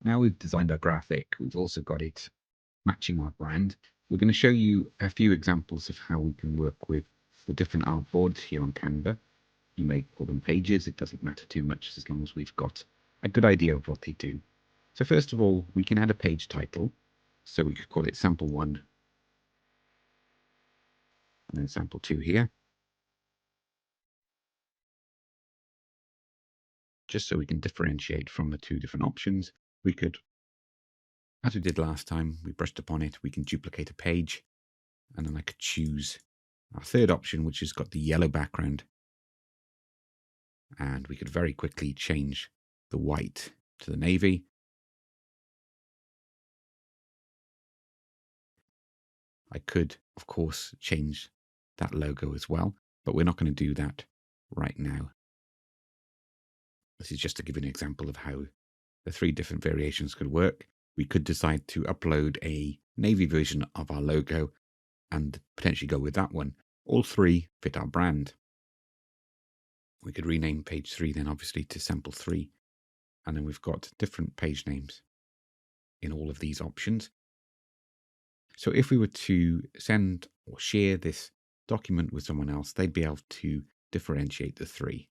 Now we've designed our graphic, we've also got it matching our brand. We're going to show you a few examples of how we can work with the different artboards here on Canva. You may call them pages, it doesn't matter too much as long as we've got a good idea of what they do. So first of all, we can add a page title. So we could call it sample 1 and then sample 2 here. Just so we can differentiate from the two different options, we could, as we did last time, we brushed upon it, we can duplicate a page, and then I could choose our third option, which has got the yellow background. And we could very quickly change the white to the navy. I could, of course, change that logo as well, but we're not going to do that right now. This is just to give you an example of how the three different variations could work. We could decide to upload a navy version of our logo and potentially go with that one. All three fit our brand. We could rename page 3 then obviously to sample 3. And then we've got different page names in all of these options. So if we were to send or share this document with someone else, they'd be able to differentiate the three.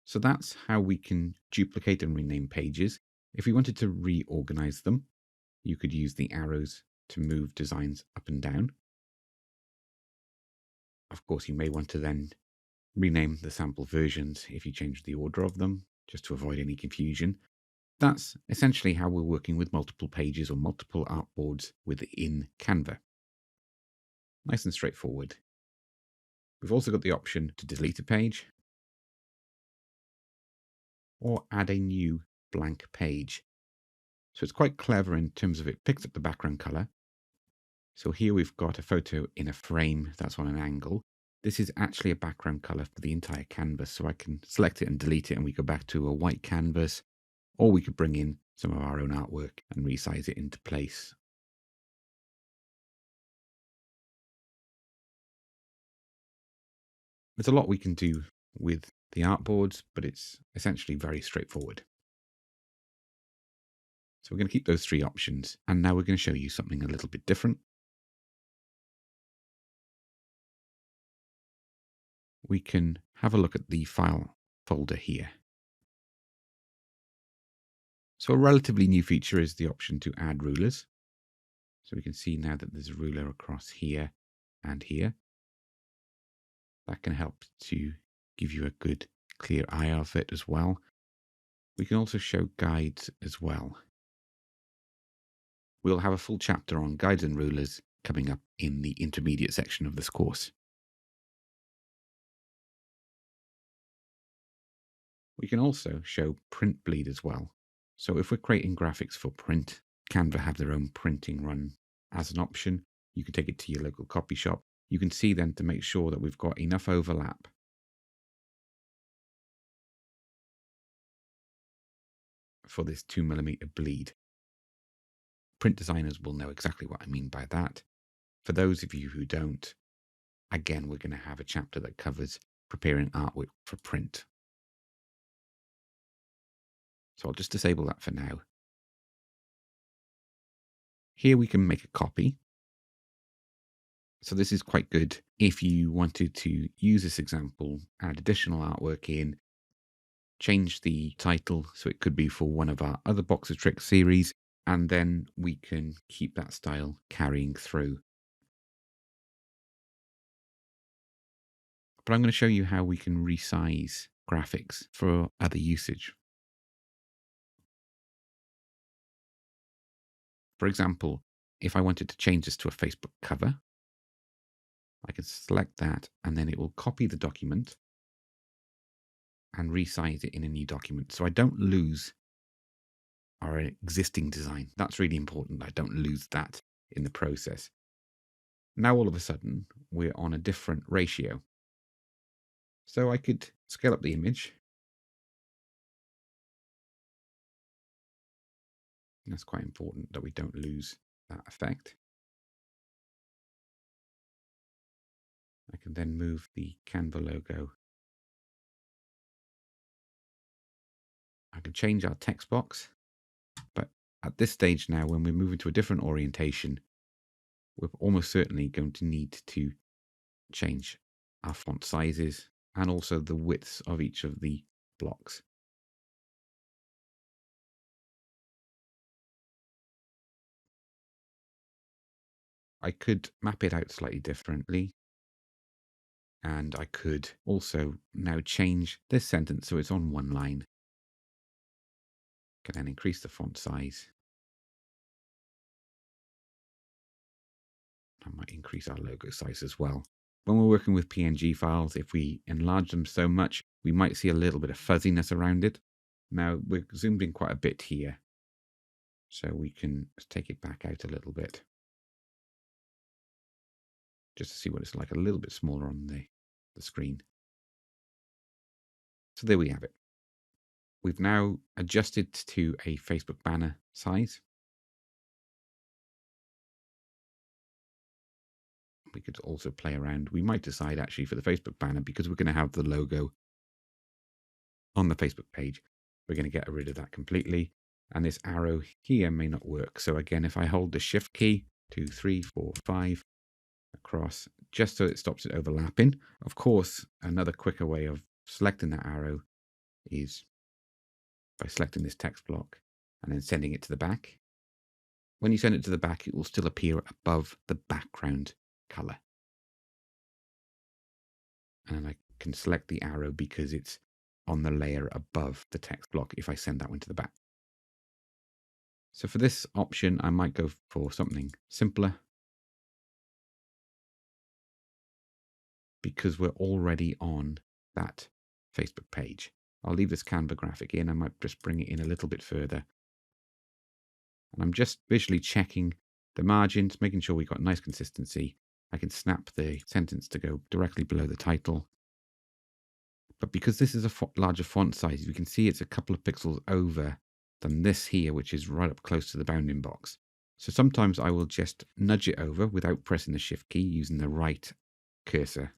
So that's how we can duplicate and rename pages. If we wanted to reorganize them, you could use the arrows to move designs up and down. Of course, you may want to then rename the sample versions if you change the order of them, just to avoid any confusion. That's essentially how we're working with multiple pages or multiple artboards within Canva. Nice and straightforward. We've also got the option to delete a page or add a new blank page. So it's quite clever in terms of it picks up the background color. So here we've got a photo in a frame that's on an angle. This is actually a background color for the entire canvas. So I can select it and delete it and we go back to a white canvas, or we could bring in some of our own artwork and resize it into place. There's a lot we can do with the artboards, but it's essentially very straightforward. So we're going to keep those three options. And now we're going to show you something a little bit different. We can have a look at the file folder here. So a relatively new feature is the option to add rulers. So we can see now that there's a ruler across here and here. That can help to give you a good clear eye of it as well. We can also show guides as well. We'll have a full chapter on guides and rulers coming up in the intermediate section of this course. We can also show print bleed as well. So if we're creating graphics for print, Canva have their own printing run as an option. You can take it to your local copy shop. You can see then to make sure that we've got enough overlap for this 2mm bleed. Print designers will know exactly what I mean by that. For those of you who don't, again, we're going to have a chapter that covers preparing artwork for print. So I'll just disable that for now. Here we can make a copy. So this is quite good if you wanted to use this example, add additional artwork in, change the title so it could be for one of our other Box of Tricks series, and then we can keep that style carrying through. But I'm going to show you how we can resize graphics for other usage. For example, if I wanted to change this to a Facebook cover, I can select that and then it will copy the document and resize it in a new document. So I don't lose our existing design. That's really important. I don't lose that in the process. Now all of a sudden we're on a different ratio. So I could scale up the image. That's quite important that we don't lose that effect. I can then move the Canva logo can change our text box, but at this stage now, when we're moving to a different orientation, we're almost certainly going to need to change our font sizes and also the widths of each of the blocks. I could map it out slightly differently, and I could also now change this sentence so it's on one line. Can then increase the font size. I might increase our logo size as well. When we're working with PNG files, if we enlarge them so much, we might see a little bit of fuzziness around it. Now we're zoomed in quite a bit here, so we can take it back out a little bit, just to see what it's like a little bit smaller on the screen. So there we have it. We've now adjusted to a Facebook banner size. We could also play around. We might decide actually for the Facebook banner, because we're going to have the logo on the Facebook page, we're going to get rid of that completely. And this arrow here may not work. So again, if I hold the Shift key, 2, 3, 4, 5 across, just so it stops it overlapping. Of course, another quicker way of selecting that arrow is by selecting this text block and then sending it to the back. When you send it to the back, it will still appear above the background color. And I can select the arrow because it's on the layer above the text block if I send that one to the back. So for this option, I might go for something simpler, because we're already on that Facebook page. I'll leave this Canva graphic in. I might just bring it in a little bit further. And I'm just visually checking the margins, making sure we've got nice consistency. I can snap the sentence to go directly below the title. But because this is a larger font size, you can see it's a couple of pixels over than this here, which is right up close to the bounding box. So sometimes I will just nudge it over without pressing the Shift key, using the right cursor.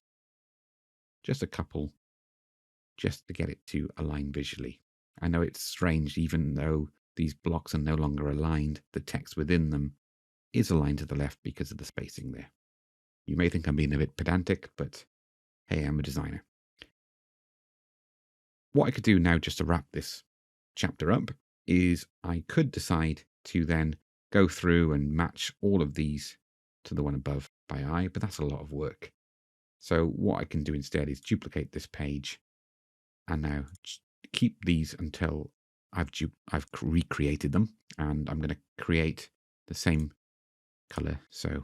Just a couple, just to get it to align visually. I know it's strange, even though these blocks are no longer aligned, the text within them is aligned to the left because of the spacing there. You may think I'm being a bit pedantic, but hey, I'm a designer. What I could do now, just to wrap this chapter up, is I could decide to then go through and match all of these to the one above by eye, but that's a lot of work. So what I can do instead is duplicate this page and now keep these until I've recreated them, and I'm going to create the same color. So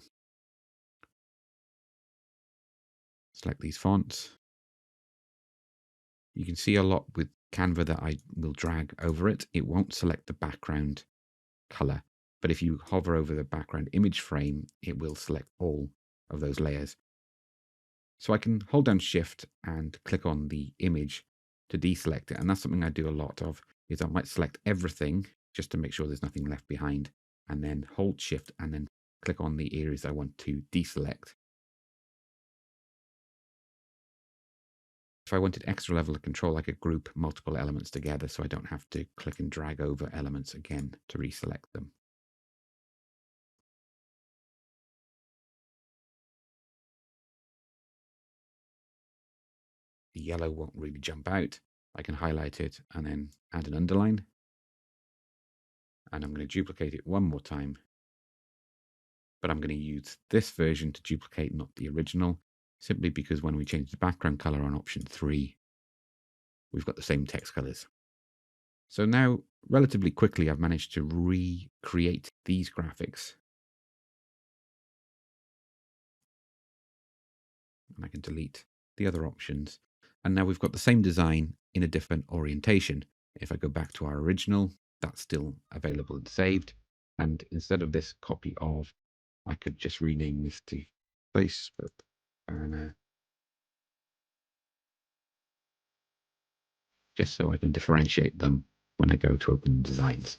select these fonts. You can see a lot with Canva that I will drag over it. It won't select the background color, but if you hover over the background image frame, it will select all of those layers. So I can hold down Shift and click on the image to deselect it. And that's something I do a lot of, is I might select everything just to make sure there's nothing left behind, and then hold Shift and then click on the areas I want to deselect. If I wanted extra level of control, I could group multiple elements together so I don't have to click and drag over elements again to reselect them. The yellow won't really jump out. I can highlight it and then add an underline. And I'm going to duplicate it one more time. But I'm going to use this version to duplicate, not the original, simply because when we change the background color on option 3, we've got the same text colors. So now, relatively quickly, I've managed to recreate these graphics. And I can delete the other options. And now we've got the same design in a different orientation. If I go back to our original, that's still available and saved. And instead of this copy of, I could just rename this to Facebook banner, just so I can differentiate them when I go to open designs.